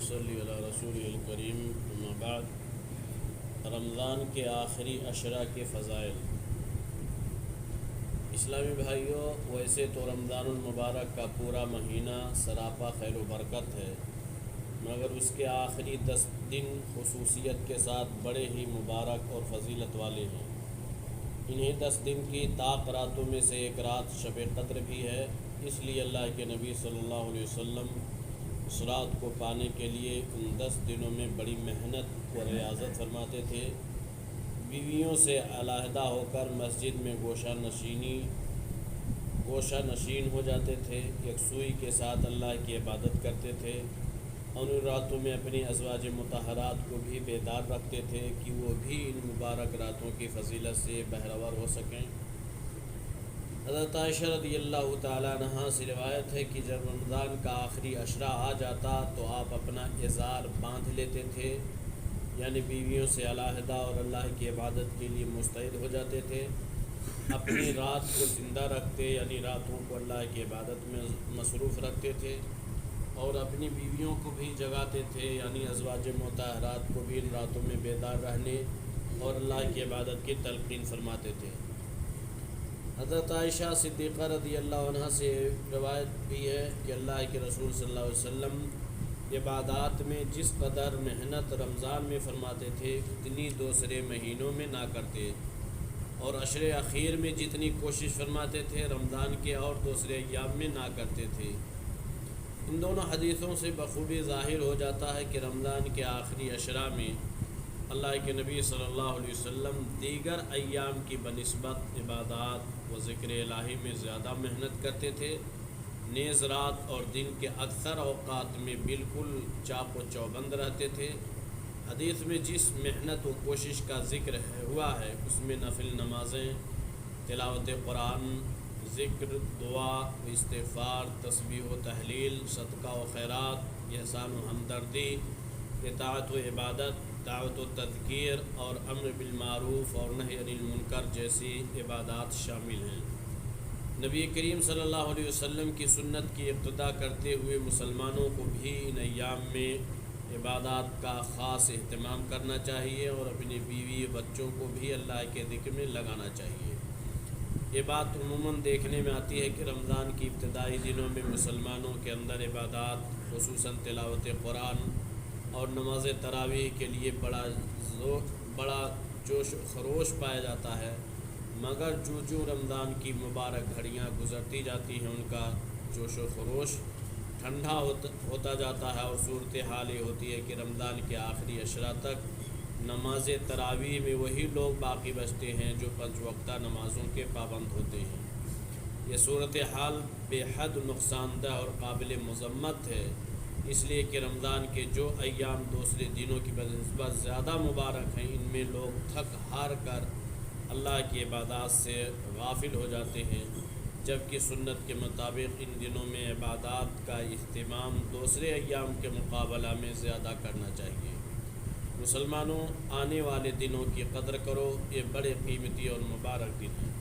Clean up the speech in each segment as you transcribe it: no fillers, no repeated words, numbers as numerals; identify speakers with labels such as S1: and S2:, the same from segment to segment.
S1: صلی علی رسول الکریم اما بعد۔ رمضان کے آخری عشرہ کے فضائل۔ اسلامی بھائیوں، ویسے تو رمضان المبارک کا پورا مہینہ سراپا خیر و برکت ہے، مگر اس کے آخری 10 دن خصوصیت کے ساتھ بڑے ہی مبارک اور فضیلت والے ہیں۔ انہیں 10 دن کی طاق راتوں میں سے ایک رات شب قدر بھی ہے، اس لیے اللہ کے نبی صلی اللہ علیہ وسلم اس رات کو پانے کے لیے ان 10 دنوں میں بڑی محنت و ریاضت فرماتے تھے۔ بیویوں سے علیحدہ ہو کر مسجد میں گوشہ نشین ہو جاتے تھے، یکسوئی کے ساتھ اللہ کی عبادت کرتے تھے، اور ان راتوں میں اپنی ازواج مطہرات کو بھی بیدار رکھتے تھے کہ وہ بھی ان مبارک راتوں کی فضیلت سے بہرور ہو سکیں۔ حضرت عائشہ رضی اللہ تعالیٰ عنہا سے روایت ہے کہ جب رمضان کا آخری عشرہ آ جاتا تو آپ اپنا ازار باندھ لیتے تھے، یعنی بیویوں سے علیحدہ، اور اللہ کی عبادت کے لیے مستعد ہو جاتے تھے۔ اپنی رات کو زندہ رکھتے، یعنی راتوں کو اللہ کی عبادت میں مصروف رکھتے تھے، اور اپنی بیویوں کو بھی جگاتے تھے، یعنی ازواج مطہرات کو بھی ان راتوں میں بیدار رہنے اور اللہ کی عبادت کی تلقین فرماتے تھے۔ حضرت عائشہ صدیقہ رضی اللہ عنہ سے روایت بھی ہے کہ اللہ کے رسول صلی اللہ علیہ وسلم عبادات میں جس قدر محنت رمضان میں فرماتے تھے اتنی دوسرے مہینوں میں نہ کرتے، اور عشر اخیر میں جتنی کوشش فرماتے تھے رمضان کے اور دوسرے ایام میں نہ کرتے تھے۔ ان دونوں حدیثوں سے بخوبی ظاہر ہو جاتا ہے کہ رمضان کے آخری عشرہ میں اللہ کے نبی صلی اللہ علیہ وسلم دیگر ایام کی بنسبت عبادات و ذکر الہی میں زیادہ محنت کرتے تھے، نیز رات اور دن کے اکثر اوقات میں بالکل چاق و چوبند رہتے تھے۔ حدیث میں جس محنت و کوشش کا ذکر ہوا ہے اس میں نفل نمازیں، تلاوت قرآن، ذکر، دعا و استغفار، تسبیح و تحلیل، صدقہ و خیرات، احسان و ہمدردی، اطاعت و عبادت، دعوت و تذکیر اور امر بالمعروف اور نہی عن المنکر جیسی عبادات شامل ہیں۔ نبی کریم صلی اللہ علیہ وسلم کی سنت کی اقتداء کرتے ہوئے مسلمانوں کو بھی ان ایام میں عبادات کا خاص اہتمام کرنا چاہیے، اور اپنی بیوی بچوں کو بھی اللہ کے ذکر میں لگانا چاہیے۔ یہ بات عموماً دیکھنے میں آتی ہے کہ رمضان کی ابتدائی دنوں میں مسلمانوں کے اندر عبادات، خصوصاً تلاوت قرآن اور نماز تراویح کے لیے بڑا جوش و خروش پایا جاتا ہے، مگر جو رمضان کی مبارک گھڑیاں گزرتی جاتی ہیں ان کا جوش و خروش ٹھنڈا ہوتا جاتا ہے، اور صورتحال یہ ہوتی ہے کہ رمضان کے آخری عشرہ تک نماز تراویح میں وہی لوگ باقی بچتے ہیں جو 5 وقتہ نمازوں کے پابند ہوتے ہیں۔ یہ صورتحال بے حد نقصان دہ اور قابل مذمت ہے، اس لیے کہ رمضان کے جو ایام دوسرے دنوں کی بنسبت زیادہ مبارک ہیں ان میں لوگ تھک ہار کر اللہ کی عبادات سے غافل ہو جاتے ہیں، جبکہ سنت کے مطابق ان دنوں میں عبادات کا اہتمام دوسرے ایام کے مقابلہ میں زیادہ کرنا چاہیے۔ مسلمانوں، آنے والے دنوں کی قدر کرو، یہ بڑے قیمتی اور مبارک دن ہیں۔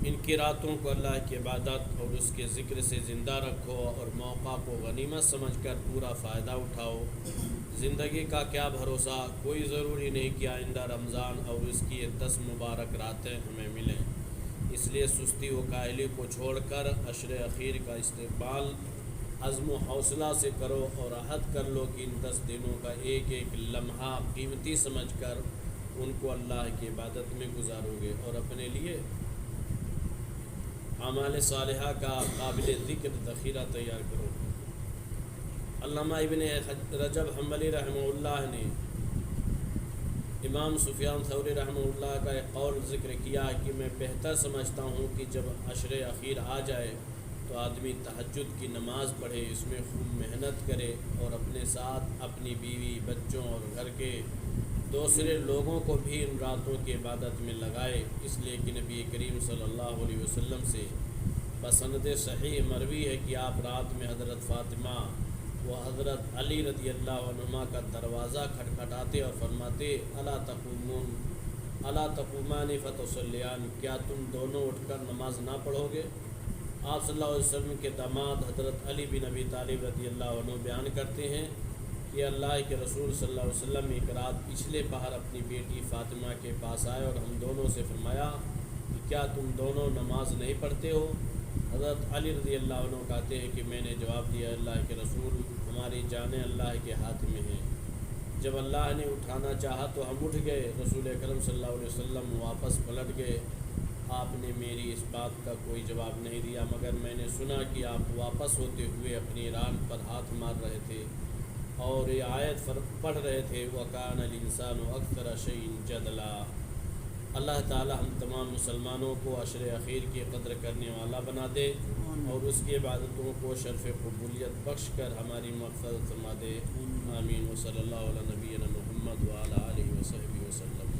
S1: ان کی راتوں کو اللہ کی عبادت اور اس کے ذکر سے زندہ رکھو، اور موقع کو غنیمت سمجھ کر پورا فائدہ اٹھاؤ۔ زندگی کا کیا بھروسہ، کوئی ضروری نہیں کہ آئندہ رمضان اور اس کی 10 مبارک راتیں ہمیں ملیں، اس لیے سستی و کاہلی کو چھوڑ کر عشر اخیر کا استقبال عزم و حوصلہ سے کرو، اور عہد کر لو کہ ان 10 دنوں کا ایک ایک لمحہ قیمتی سمجھ کر ان کو اللہ کی عبادت میں گزارو گے، اور اپنے لیے اعمال صالحہ کا قابل ذکر ذخیرہ تیار کرو۔ علامہ ابن رجب حنبلی رحمہ اللہ نے امام سفیان ثوری رحمہ اللہ کا ایک قول ذکر کیا کہ میں بہتر سمجھتا ہوں کہ جب عشر اخیر آ جائے تو آدمی تہجد کی نماز پڑھے، اس میں خوب محنت کرے، اور اپنے ساتھ اپنی بیوی، بچوں اور گھر کے دوسرے لوگوں کو بھی ان راتوں کی عبادت میں لگائے، اس لیے کہ نبی کریم صلی اللہ علیہ وسلم سے بسند صحیح مروی ہے کہ آپ رات میں حضرت فاطمہ و حضرت علی رضی اللہ عنہما کا دروازہ کھٹکھٹاتے اور فرماتے الا تقومان فتصلیان، کیا تم دونوں اٹھ کر نماز نہ پڑھو گے؟ آپ صلی اللہ علیہ وسلم کے داماد حضرت علی بن ابی طالب رضی اللہ عنہ بیان کرتے ہیں کہ اللہ کے رسول صلی اللہ علیہ وسلم ایک رات پچھلے پہر اپنی بیٹی فاطمہ کے پاس آئے اور ہم دونوں سے فرمایا کہ کیا تم دونوں نماز نہیں پڑھتے ہو؟ حضرت علی رضی اللہ عنہ کہتے ہیں کہ میں نے جواب دیا اللہ کے رسول ہماری جانیں اللہ کے ہاتھ میں ہیں۔ جب اللہ نے اٹھانا چاہا تو ہم اٹھ گئے، رسول اکرم صلی اللہ علیہ وسلم واپس پلٹ گئے۔ آپ نے میری اس بات کا کوئی جواب نہیں دیا، مگر میں نے سنا کہ آپ واپس ہوتے ہوئے اپنی ران پر ہاتھ مار رہے تھے اور یہ آیت پڑھ رہے تھے وَكَانَ الْإِنسَانُ أَكْثَرَ شَيْءٍ جَدَلًا۔ اللہ تعالی ہم تمام مسلمانوں کو عشر اخیر کی قدر کرنے والا بنا دے اور اس کی عبادتوں کو شرف قبولیت بخش کر ہماری مغفرت فرما دے، آمین۔ وصلی اللہ علیہ نبینا محمد وعلی آلہ وصحبہ وسلم۔